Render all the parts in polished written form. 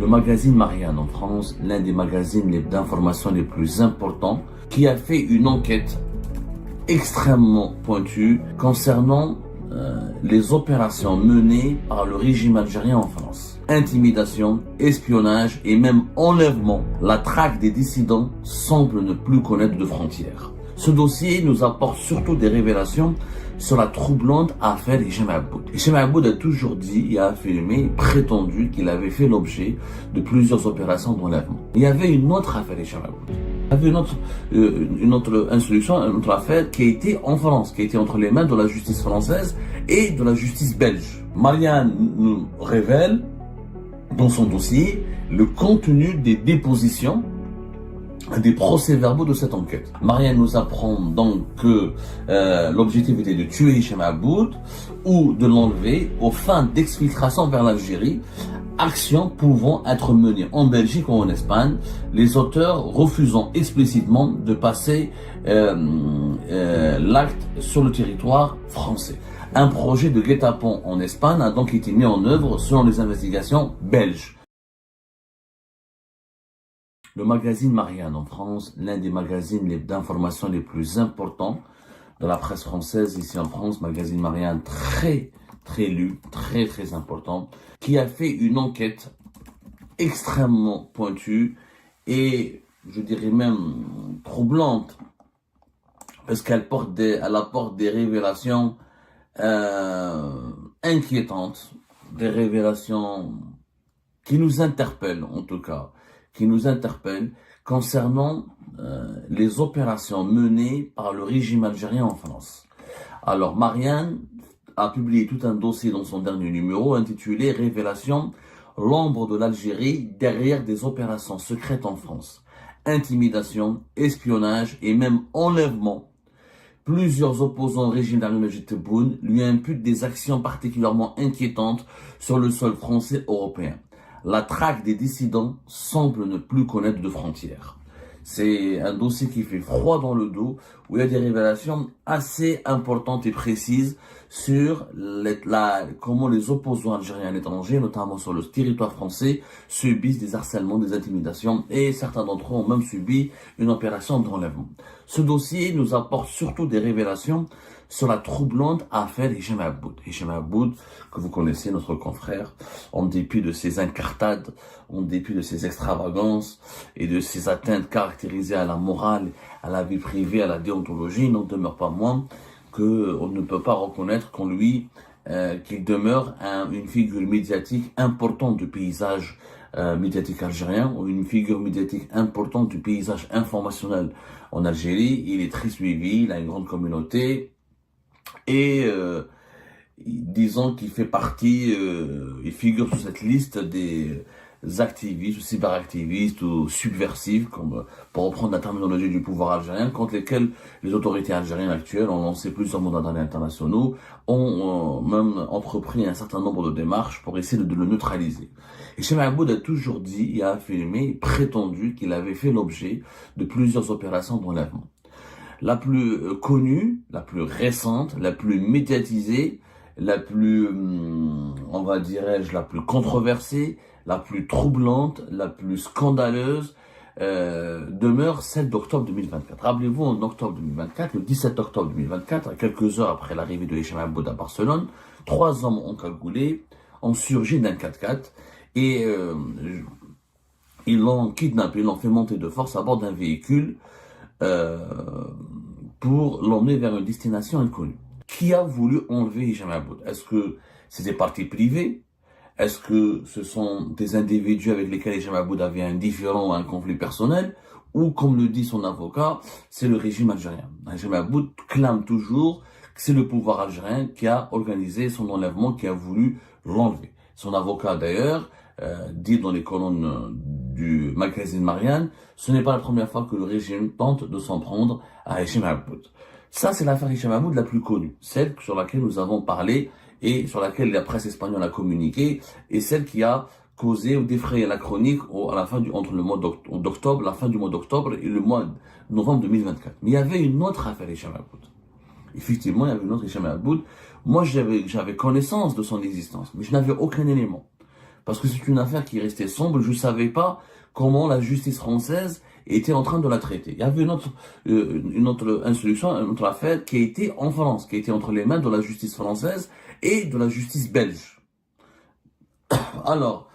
Le magazine Marianne en France, l'un des magazines d'information les plus importants, qui a fait une enquête extrêmement pointue concernant les opérations menées par le régime algérien en France. Intimidation, espionnage et même enlèvement, la traque des dissidents semble ne plus connaître de frontières. Ce dossier nous apporte surtout des révélations sur la troublante affaire Hicham Aboud. Hicham Aboud a toujours dit et a affirmé, prétendu qu'il avait fait l'objet de plusieurs opérations d'enlèvement. Il y avait une autre affaire Hicham Aboud. Il y avait une autre instruction, une autre affaire qui a été en France, qui a été entre les mains de la justice française et de la justice belge. Marianne nous révèle dans son dossier le contenu des dépositions des procès-verbaux de cette enquête. Marianne nous apprend donc que l'objectif était de tuer Hicham Aboud ou de l'enlever aux fins d'exfiltration vers l'Algérie, action pouvant être menée en Belgique ou en Espagne, les auteurs refusant explicitement de passer l'acte sur le territoire français. Un projet de guet-apens en Espagne a donc été mis en œuvre selon les investigations belges. Le magazine Marianne en France, l'un des magazines d'information les plus importants de la presse française ici en France, magazine Marianne très lu, très important, qui a fait une enquête extrêmement pointue et je dirais même troublante, parce qu'elle apporte des révélations inquiétantes, des révélations qui nous interpellent en tout cas, qui nous interpelle concernant les opérations menées par le régime algérien en France. Alors, Marianne a publié tout un dossier dans son dernier numéro intitulé « Révélation, l'ombre de l'Algérie derrière des opérations secrètes en France. Intimidation, espionnage et même enlèvement. Plusieurs opposants au régime d'Abdelmajid Tebboune lui imputent des actions particulièrement inquiétantes sur le sol français européen. La traque des dissidents semble ne plus connaître de frontières. » C'est un dossier qui fait froid dans le dos, où il y a des révélations assez importantes et précises sur comment les opposants algériens à l'étranger, notamment sur le territoire français, subissent des harcèlements, des intimidations, et certains d'entre eux ont même subi une opération d'enlèvement. Ce dossier nous apporte surtout des révélations sur la troublante affaire Hicham Aboud. Hicham Aboud, que vous connaissez, notre confrère, en dépit de ses incartades, en dépit de ses extravagances et de ses atteintes caractérisées à la morale, à la vie privée, à la déontologie, il n'en demeure pas moins qu'on ne peut pas reconnaître qu'en lui, qu'il demeure une figure médiatique importante du paysage médiatique algérien, ou une figure médiatique importante du paysage informationnel en Algérie. Il est très suivi, il a une grande communauté, et disons qu'il fait partie, il figure sur cette liste des activistes ou cyberactivistes ou subversifs, comme pour reprendre la terminologie du pouvoir algérien, contre lesquels les autorités algériennes actuelles ont lancé plusieurs mandats d'arrêt internationaux, ont même entrepris un certain nombre de démarches pour essayer de le neutraliser. Et Hicham Aboud a toujours dit et a affirmé, prétendu qu'il avait fait l'objet de plusieurs opérations d'enlèvement. La plus connue, la plus récente, la plus médiatisée, la plus, on va dirais-je, la plus controversée, la plus troublante, la plus scandaleuse, demeure celle d'octobre 2024. Rappelez-vous, en octobre 2024, le 17 octobre 2024, à quelques heures après l'arrivée de Hicham Aboud à Barcelone, 3 hommes ont cagoulé, ont surgi d'un 4x4 et ils l'ont kidnappé, ils l'ont fait monter de force à bord d'un véhicule pour l'emmener vers une destination inconnue. Qui a voulu enlever Hicham Aboud? Est-ce que c'est des partis privés? Est-ce que ce sont des individus avec lesquels Hicham Aboud avait un différend ou un conflit personnel? Ou, comme le dit son avocat, c'est le régime algérien. Hicham Aboud clame toujours que c'est le pouvoir algérien qui a organisé son enlèvement, qui a voulu l'enlever. Son avocat, d'ailleurs, dit dans les colonnes du magazine Marianne, ce n'est pas la première fois que le régime tente de s'en prendre à Hicham Aboud. Ça, c'est l'affaire Hicham Aboud la plus connue, celle sur laquelle nous avons parlé et sur laquelle la presse espagnole a communiqué, et celle qui a causé ou défrayé la chronique à la fin entre le mois d'octobre, la fin du mois d'octobre et le mois de novembre 2024. Mais il y avait une autre affaire Hicham Aboud. Effectivement, il y avait une autre Hicham Aboud. Moi, j'avais connaissance de son existence, mais je n'avais aucun élément. parce que c'est une affaire qui restait sombre. Je ne savais pas comment la justice française était en train de la traiter. Il y avait une autre instruction, une autre affaire qui a été en France, qui a été entre les mains de la justice française et de la justice belge. Alors,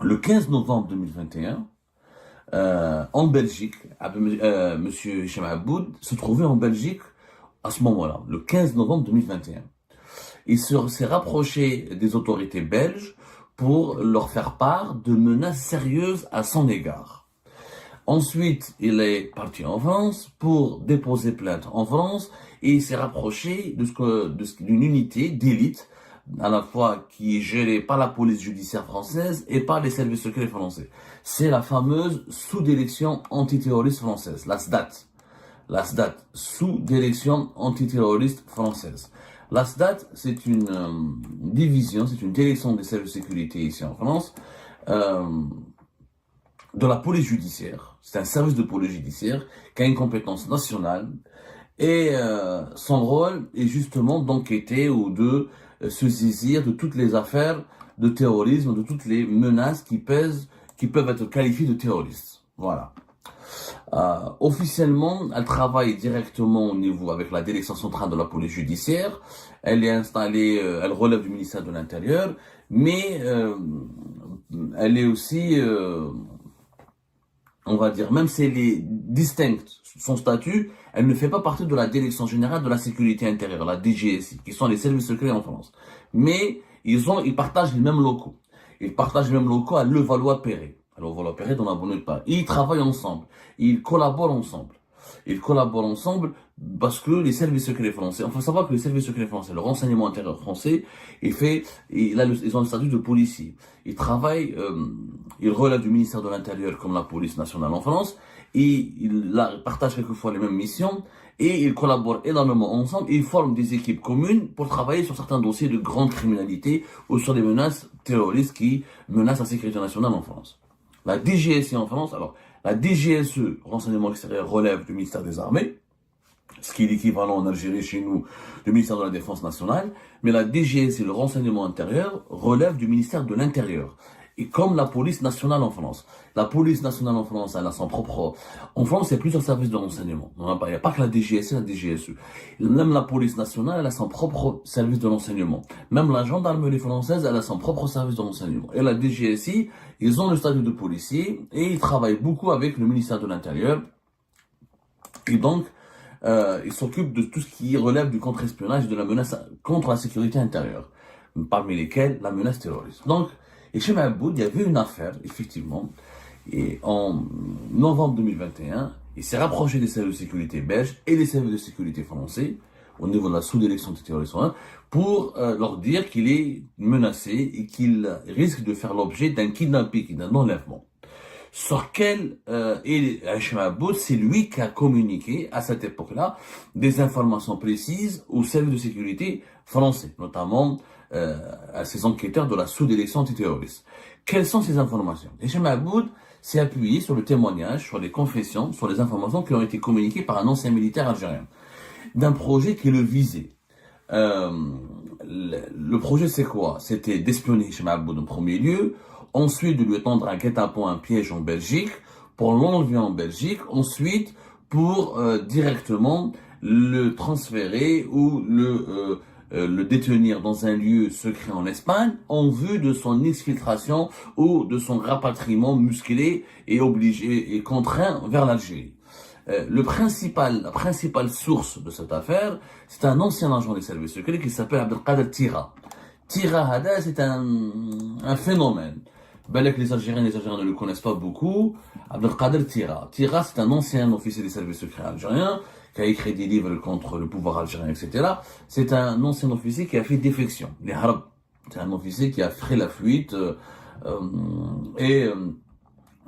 le 15 novembre 2021, en Belgique, Monsieur Hicham Aboud se trouvait en Belgique à ce moment-là, le 15 novembre 2021. Il s'est rapproché des autorités belges pour leur faire part de menaces sérieuses à son égard. Ensuite, il est parti en France pour déposer plainte en France et il s'est rapproché d'une unité d'élite à la fois qui est gérée par la police judiciaire française et par les services secrets français. C'est la fameuse sous-direction antiterroriste française, la SDAT. La SDAT, sous-direction antiterroriste française. La SDAT, c'est une division, c'est une direction des services de sécurité ici en France, de la police judiciaire. C'est un service de police judiciaire qui a une compétence nationale et son rôle est justement d'enquêter ou de se saisir de toutes les affaires de terrorisme, de toutes les menaces qui peuvent être qualifiées de terroristes. Voilà. Officiellement, elle travaille directement au niveau avec la direction centrale de la police judiciaire. Elle est installée, elle relève du ministère de l'Intérieur, mais elle est aussi, on va dire, même si elle est distincte, son statut, elle ne fait pas partie de la Direction générale de la sécurité intérieure, la DGSI, qui sont les services secrets en France. Mais ils partagent les mêmes locaux. Ils partagent les mêmes locaux à Levallois-Perret. Alors, Levallois-Perret dans la banlieue de Paris. Ils travaillent ensemble. Ils collaborent ensemble. Ils collaborent ensemble parce que les services secrets français, il faut savoir que les services secrets français, le renseignement intérieur français, ils ont le statut de policier. Ils travaillent, ils relèvent du ministère de l'Intérieur comme la police nationale en France, et ils partagent quelquefois les mêmes missions, et ils collaborent énormément ensemble, et ils forment des équipes communes pour travailler sur certains dossiers de grande criminalité ou sur des menaces terroristes qui menacent la sécurité nationale en France. La DGSI en France, alors, la DGSE, renseignement extérieur, relève du ministère des Armées, ce qui est l'équivalent en Algérie chez nous du ministère de la Défense nationale, mais la DGSI, le renseignement intérieur, relève du ministère de l'Intérieur. Et comme la police nationale en France. La police nationale en France, elle a son propre... En France, il y a plusieurs services de renseignement. Il n'y a pas que la DGSI et la DGSE. Même la police nationale, elle a son propre service de renseignement. Même la gendarmerie française, elle a son propre service de renseignement. Et la DGSI, ils ont le statut de policier et ils travaillent beaucoup avec le ministère de l'Intérieur. Et donc, ils s'occupent de tout ce qui relève du contre-espionnage et de la menace contre la sécurité intérieure. Parmi lesquels la menace terroriste. Donc, et chez Maboud, il y avait une affaire, effectivement, et en novembre 2021, il s'est rapproché des services de sécurité belges et des services de sécurité français, au niveau de la sous-direction antiterroriste, pour leur dire qu'il est menacé et qu'il risque de faire l'objet d'un kidnapping, d'un enlèvement. Sur quel, et Hichem Aboud, c'est lui qui a communiqué, à cette époque-là, des informations précises aux services de sécurité français, notamment à ces enquêteurs de la sous-direction antiterroriste. Quelles sont ces informations? Hichem Aboud s'est appuyé sur le témoignage, sur les confessions, sur les informations qui ont été communiquées par un ancien militaire algérien, d'un projet qui le visait. Le projet, c'est quoi? C'était d'espionner Hichem Aboud en premier lieu, ensuite de lui tendre un guet-apens, un piège en Belgique, pour l'enlever en Belgique, ensuite pour directement le transférer ou le détenir dans un lieu secret en Espagne en vue de son exfiltration ou de son rapatriement musclé et obligé et contraint vers l'Algérie. La principale source de cette affaire, c'est un ancien agent des services secrets qui s'appelle Abdelkader Tira. Tira Hada, c'est un phénomène. Les Algériens ne le connaissent pas beaucoup. Abdelkader Tira. Tira, c'est un ancien officier des services secrets algériens qui a écrit des livres contre le pouvoir algérien, etc. C'est un ancien officier qui a fait défection. Les Harab. C'est un officier qui a fait la fuite et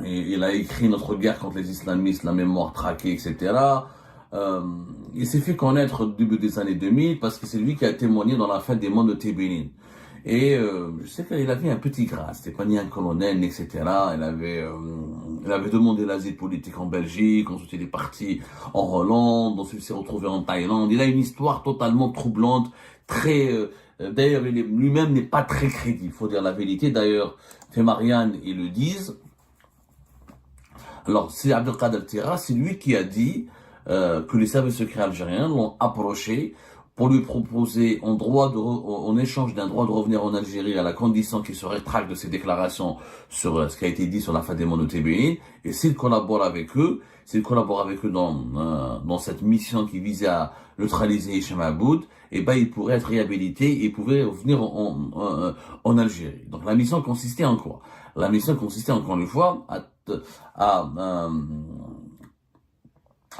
il a écrit Notre guerre contre les islamistes, la mémoire traquée, etc. Il s'est fait connaître au début des années 2000 parce que c'est lui qui a témoigné dans l'affaire des mondes de Tébéline. Et je sais qu'il avait un petit grade, c'était pas ni un colonel, etc. Il avait demandé l'asile politique en Belgique, ensuite il est parti en Hollande, ensuite il s'est retrouvé en Thaïlande. Il a une histoire totalement troublante, très D'ailleurs, lui-même n'est pas très crédible, il faut dire la vérité. D'ailleurs, Marianne, ils le disent. Alors, c'est Abdelkader Tira, c'est lui qui a dit que les services secrets algériens l'ont approché pour lui proposer en échange d'un droit de revenir en Algérie à la condition qu'il se rétracte de ses déclarations sur ce qui a été dit sur la Fadémon de TBI, et s'il collabore avec eux, dans cette mission qui visait à neutraliser Hicham Aboud, et ben il pourrait être réhabilité et pouvait venir en Algérie. Donc la mission consistait en quoi? La mission consistait encore une fois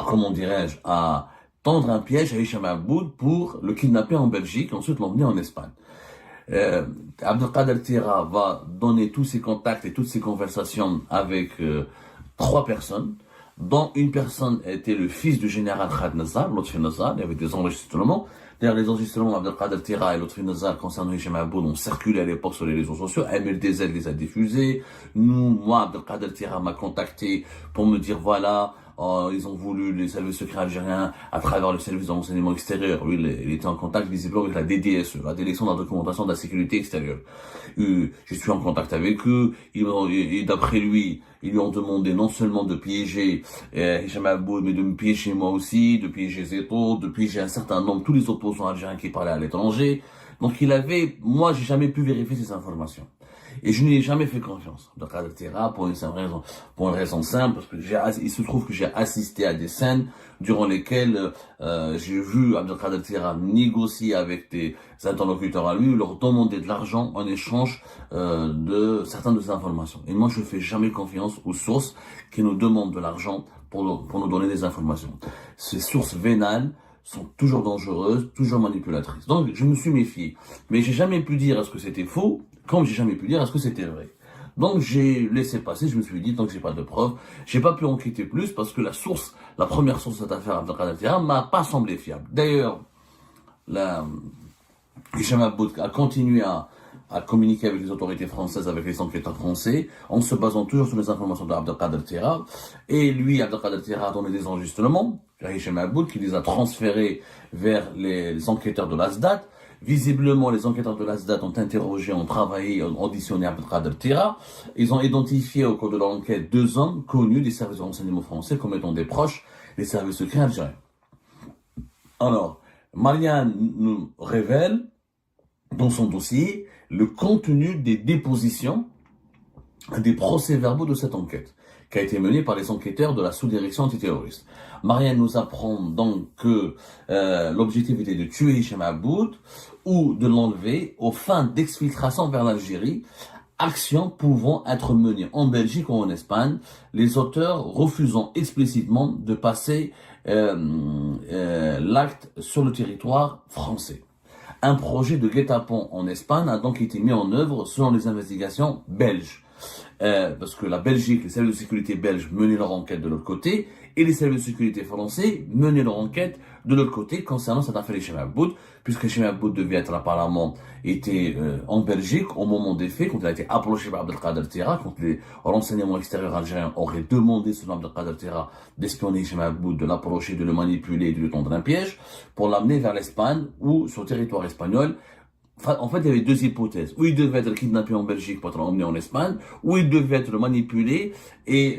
comment dirais-je, à tendre un piège à Hicham Aboud pour le kidnapper en Belgique, ensuite l'emmener en Espagne. Abdelkader Tira va donner tous ses contacts et toutes ses conversations avec 3 personnes, dont une personne était le fils du général Khaled Nazar, Lotfi Nazar. Il y avait des enregistrements. D'ailleurs, les enregistrements d'Abdelkader Tira et Lotfi Nazar concernant Hicham Aboud ont circulé à l'époque sur les réseaux sociaux. MLDZ les a diffusés. Moi, Abdelkader Tira m'a contacté pour me dire voilà, ils ont voulu, les services secrets algériens, à travers le service de renseignement extérieur. Lui, il était en contact visiblement avec la DDSE, la Direction de la documentation de la sécurité extérieure. Je suis en contact avec eux. Et d'après lui, ils lui ont demandé non seulement de piéger Hicham Aboud, mais de me piéger moi aussi, de piéger Zeto, de piéger un certain nombre, tous les opposants algériens qui parlaient à l'étranger. Donc moi, j'ai jamais pu vérifier ces informations. Et je n'y ai jamais fait confiance. Abdelkader Tira, pour une raison simple, parce que il se trouve que j'ai assisté à des scènes durant lesquelles j'ai vu Abdelkader Tira négocier avec des interlocuteurs à lui, leur demander de l'argent en échange de certaines de ces informations. Et moi, je fais jamais confiance aux sources qui nous demandent de l'argent pour nous donner des informations. Ces sources vénales sont toujours dangereuses, toujours manipulatrices. Donc, je me suis méfié. Mais j'ai jamais pu dire est-ce que c'était faux, comme j'ai jamais pu dire est-ce que c'était vrai. Donc, j'ai laissé passer, je me suis dit, tant que j'ai pas de preuves, j'ai pas pu enquêter plus parce que la première source de cette affaire, Abdelkader Tira, m'a pas semblé fiable. D'ailleurs, Hicham Aboud a continué à communiquer avec les autorités françaises, avec les enquêteurs français, en se basant toujours sur les informations d'Abdelkader Tira. Et lui, Abdelkader Tira a donné des enregistrements à Hicham Aboud, qui les a transférés vers les enquêteurs de l'ASDAT. Visiblement, les enquêteurs de l'ASDAT ont interrogé, ont travaillé, ont auditionné Abdelkader Tira. Ils ont identifié au cours de l'enquête 2 hommes connus des services de renseignement français comme étant des proches des services secrets algériens. Alors, Marianne nous révèle dans son dossier le contenu des dépositions des procès-verbaux de cette enquête, qui a été menée par les enquêteurs de la sous-direction antiterroriste. Marianne nous apprend donc que l'objectif était de tuer Hicham Aboud ou de l'enlever aux fins d'exfiltration vers l'Algérie, action pouvant être menée en Belgique ou en Espagne, les auteurs refusant explicitement de passer l'acte sur le territoire français. Un projet de guet-apens en Espagne a donc été mis en œuvre selon les investigations belges. Parce que la Belgique, les services de sécurité belges menaient leur enquête de l'autre côté, et les services de sécurité français menaient leur enquête de l'autre côté concernant cette affaire Hicham Aboud, puisque Hicham Aboud devait être apparemment en Belgique au moment des faits, quand il a été approché par Abdelkader Tira, quand les renseignements extérieurs algériens auraient demandé selon Abdelkader Tira d'espionner Hicham Aboud, de l'approcher, de le manipuler, de lui tendre un piège, pour l'amener vers l'Espagne ou sur le territoire espagnol. En fait, il y avait 2 hypothèses. Ou il devait être kidnappé en Belgique pour être emmené en Espagne, ou il devait être manipulé et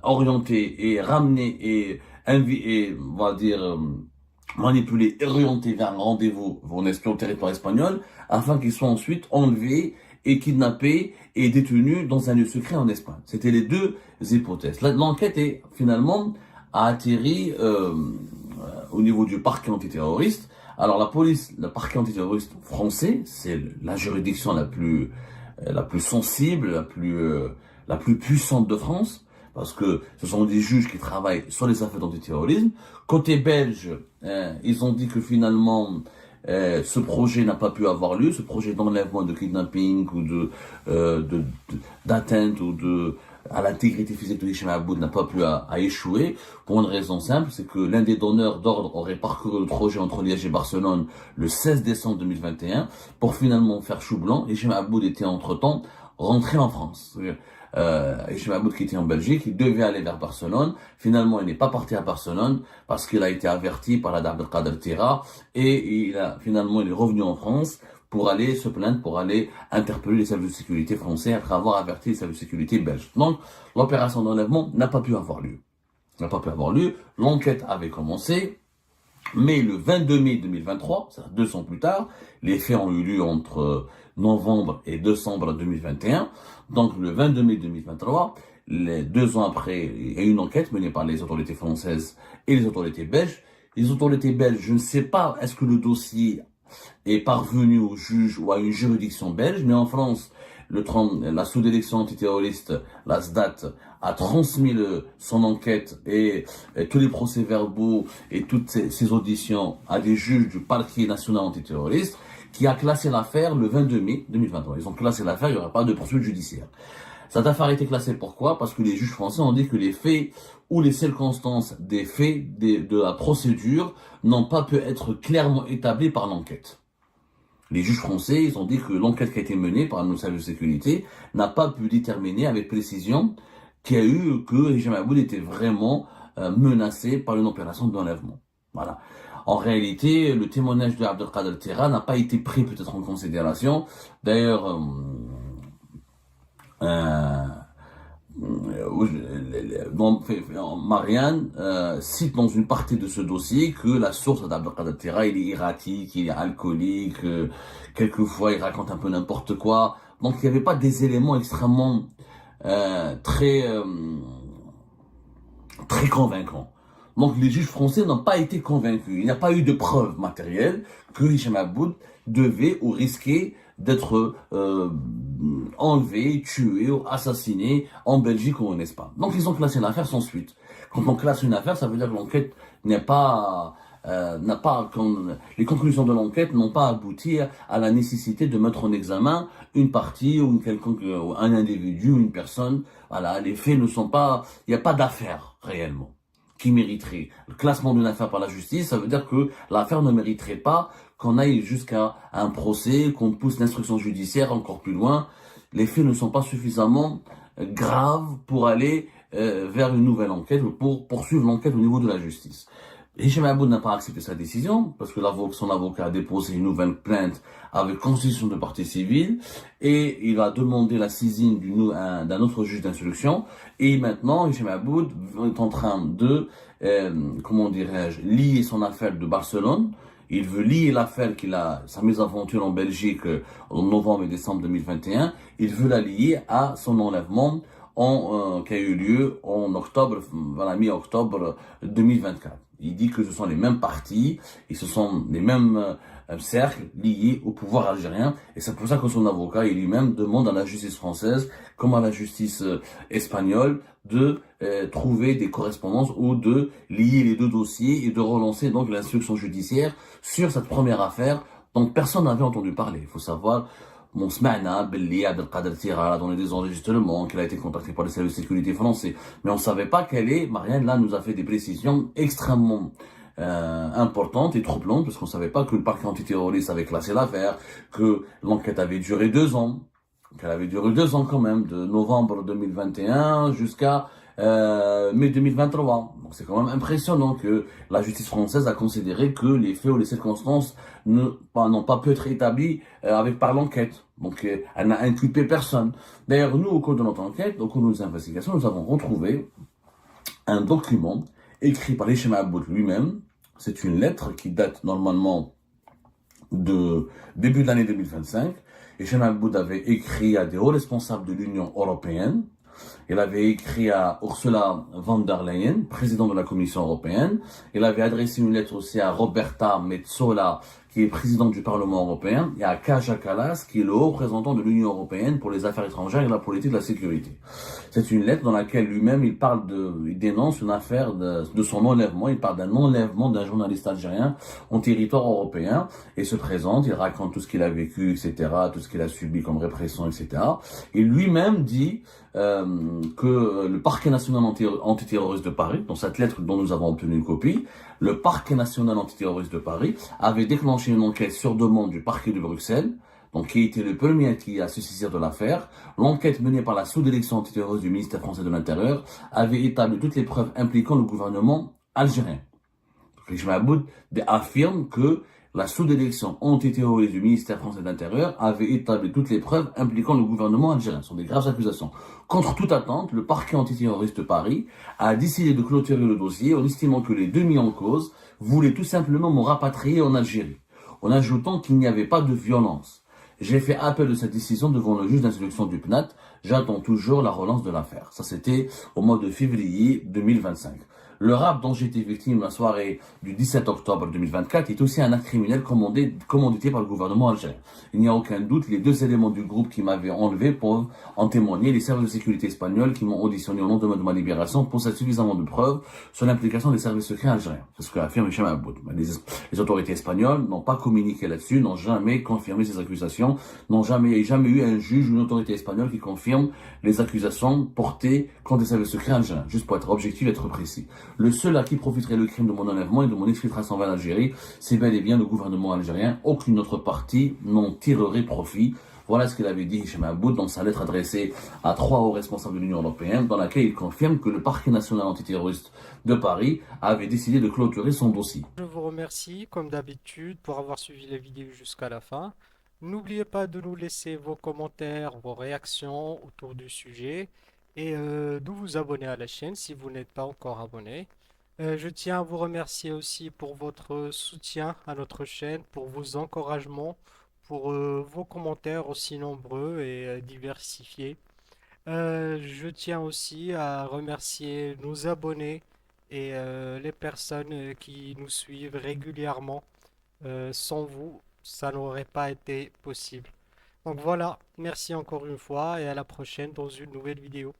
orienté et ramené on va dire, manipulé et orienté vers un rendez-vous au territoire espagnol, afin qu'il soit ensuite enlevé et kidnappé et détenu dans un lieu secret en Espagne. C'était les 2 hypothèses. L'enquête a atterri au niveau du parquet antiterroriste. Alors la police, le parquet antiterroriste français, c'est la juridiction la plus sensible, la plus puissante de France, parce que ce sont des juges qui travaillent sur les affaires d'antiterrorisme. Côté belge, ils ont dit que finalement ce projet n'a pas pu avoir lieu, ce projet d'enlèvement, de kidnapping ou d'atteinte ou à l'intégrité physique de Hicham Aboud n'a pas pu à échouer pour une raison simple, c'est que l'un des donneurs d'ordre aurait parcouru le trajet entre Liège et Barcelone le 16 décembre 2021 pour finalement faire chou blanc. Hicham Aboud était entre-temps rentré en France. Hicham Aboud qui était en Belgique, il devait aller vers Barcelone. Finalement, il n'est pas parti à Barcelone parce qu'il a été averti par la Abdelkader Tira et finalement il est revenu en France pour aller se plaindre, pour aller interpeller les services de sécurité français après avoir averti les services de sécurité belges. Donc, l'opération d'enlèvement n'a pas pu avoir lieu. L'enquête avait commencé, mais le 22 mai 2023, c'est-à-dire 2 ans plus tard, les faits ont eu lieu entre novembre et décembre 2021. Donc, le 22 mai 2023, 2 ans après, il y a une enquête menée par les autorités françaises et les autorités belges. Les autorités belges, je ne sais pas, est-ce que le dossier est parvenu au juge ou à une juridiction belge, mais en France, la sous-direction antiterroriste, la SDAT, a transmis son enquête et tous les procès-verbaux et toutes ces auditions à des juges du parquet national antiterroriste qui a classé l'affaire le 22 mai 2023. Ils ont classé l'affaire, il n'y aura pas de poursuite judiciaire. Cette affaire a été classée pourquoi? Parce que les juges français ont dit que les faits ou les circonstances des faits de la procédure n'ont pas pu être clairement établis par l'enquête. Les juges français, ils ont dit que l'enquête qui a été menée par nos services de sécurité n'a pas pu déterminer avec précision qu'il y a eu que Hicham Aboud était vraiment menacé par une opération d'enlèvement. Voilà. En réalité, le témoignage de Abdelkader Tira n'a pas été pris peut-être en considération. D'ailleurs, Marianne cite dans une partie de ce dossier que la source d'Abdelkader Tira, il est erratique, il est alcoolique, quelquefois il raconte un peu n'importe quoi. Donc il n'y avait pas des éléments extrêmement très convaincants. Donc les juges français n'ont pas été convaincus. Il n'y a pas eu de preuves matérielles que Hicham Aboud devait ou risquait d'être enlevé, tué ou assassiné en Belgique ou en Espagne. Donc ils ont classé l'affaire sans suite. Quand on classe une affaire, ça veut dire que l'enquête les conclusions de l'enquête n'ont pas abouti à la nécessité de mettre en examen une partie ou un individu ou une personne. Voilà, les faits ne sont pas, il n'y a pas d'affaire réellement qui mériterait. Le classement d'une affaire par la justice, ça veut dire que l'affaire ne mériterait pas qu'on aille jusqu'à un procès, qu'on pousse l'instruction judiciaire encore plus loin. Les faits ne sont pas suffisamment graves pour aller vers une nouvelle enquête ou pour poursuivre l'enquête au niveau de la justice. Hicham Aboud n'a pas accepté sa décision parce que son avocat a déposé une nouvelle plainte avec constitution de partie civile et il a demandé la saisine d'un autre juge d'instruction et maintenant Hicham Aboud est en train de, lier son affaire de Barcelone. Il veut lier l'affaire sa mésaventure en Belgique en novembre et décembre 2021. Il veut la lier à son enlèvement qui a eu lieu en mi-octobre 2024. Il dit que ce sont les mêmes partis et ce sont les mêmes cercles liés au pouvoir algérien. Et c'est pour ça que son avocat et lui-même demande à la justice française comme à la justice espagnole de trouver des correspondances ou de lier les deux dossiers et de relancer donc l'instruction judiciaire sur cette première affaire dont personne n'avait entendu parler. Il faut savoir, سمعنا باللي Abdelkader Tira a donné des enregistrements, qu'il a été contacté par les services de sécurité français, mais on ne savait pas Marianne là nous a fait des précisions extrêmement importantes et troublantes, parce qu'on ne savait pas que le parquet antiterroriste avait classé l'affaire, que l'enquête avait duré 2 ans, qu'elle avait duré 2 ans quand même, de novembre 2021 jusqu'à mai 2023. Donc c'est quand même impressionnant que la justice française a considéré que les faits ou les circonstances n'ont pas pu être établis par l'enquête. Donc elle n'a inculpé personne. D'ailleurs, nous, au cours de notre enquête, au cours de nos investigations, nous avons retrouvé un document écrit par Hicham Aboud lui-même. C'est une lettre qui date normalement de début de l'année 2025. Hicham Aboud avait écrit à des hauts responsables de l'Union européenne. Il avait écrit à Ursula von der Leyen, présidente de la Commission européenne. Il avait adressé une lettre aussi à Roberta Metsola, qui est président du Parlement européen, il y a Kaja Kallas, qui est le haut représentant de l'Union européenne pour les affaires étrangères et la politique de la sécurité. C'est une lettre dans laquelle lui-même il dénonce une affaire de son enlèvement. Il parle d'un enlèvement d'un journaliste algérien en territoire européen et se présente. Il raconte tout ce qu'il a vécu, etc., tout ce qu'il a subi comme répression, etc. Et lui-même dit que le parquet national antiterroriste de Paris, dans cette lettre dont nous avons obtenu une copie, le parquet national antiterroriste de Paris avait déclenché une enquête sur demande du parquet de Bruxelles, donc qui était le premier qui a se saisir de l'affaire. L'enquête menée par la sous-direction antiterroriste du ministère français de l'Intérieur avait établi toutes les preuves impliquant le gouvernement algérien. Régime Aboud affirme que la sous-direction antiterroriste du ministère français de l'Intérieur avait établi toutes les preuves impliquant le gouvernement algérien. Ce sont des graves accusations. Contre toute attente, le parquet antiterroriste de Paris a décidé de clôturer le dossier en estimant que les deux mis en cause voulaient tout simplement me rapatrier en Algérie, en ajoutant qu'il n'y avait pas de violence. J'ai fait appel de cette décision devant le juge d'instruction du PNAT. J'attends toujours la relance de l'affaire. Ça, c'était au mois de février 2025. Le rap dont j'ai été victime la soirée du 17 octobre 2024 est aussi un acte criminel commandité par le gouvernement algérien. Il n'y a aucun doute, les deux éléments du groupe qui m'avaient enlevé peuvent en témoigner. Les services de sécurité espagnols qui m'ont auditionné au lendemain de ma libération possèdent suffisamment de preuves sur l'implication des services secrets algériens. C'est ce que affirme Hicham Aboud. Les autorités espagnoles n'ont pas communiqué là-dessus, n'ont jamais confirmé ces accusations, n'ont jamais eu un juge ou une autorité espagnole qui confirme les accusations portées contre les services secrets algériens. Juste pour être objectif et être précis. Le seul à qui profiterait le crime de mon enlèvement et de mon exfiltration vers l'Algérie, c'est bel et bien le gouvernement algérien. Aucune autre partie n'en tirerait profit. Voilà ce qu'il avait dit Hicham Aboud dans sa lettre adressée à 3 hauts responsables de l'Union européenne, dans laquelle il confirme que le parquet national antiterroriste de Paris avait décidé de clôturer son dossier. Je vous remercie, comme d'habitude, pour avoir suivi la vidéo jusqu'à la fin. N'oubliez pas de nous laisser vos commentaires, vos réactions autour du sujet et de vous abonner à la chaîne si vous n'êtes pas encore abonné. Je tiens à vous remercier aussi pour votre soutien à notre chaîne, pour vos encouragements, pour vos commentaires aussi nombreux et diversifiés. Je tiens aussi à remercier nos abonnés et les personnes qui nous suivent régulièrement. Sans vous, ça n'aurait pas été possible. Donc voilà, merci encore une fois et à la prochaine dans une nouvelle vidéo.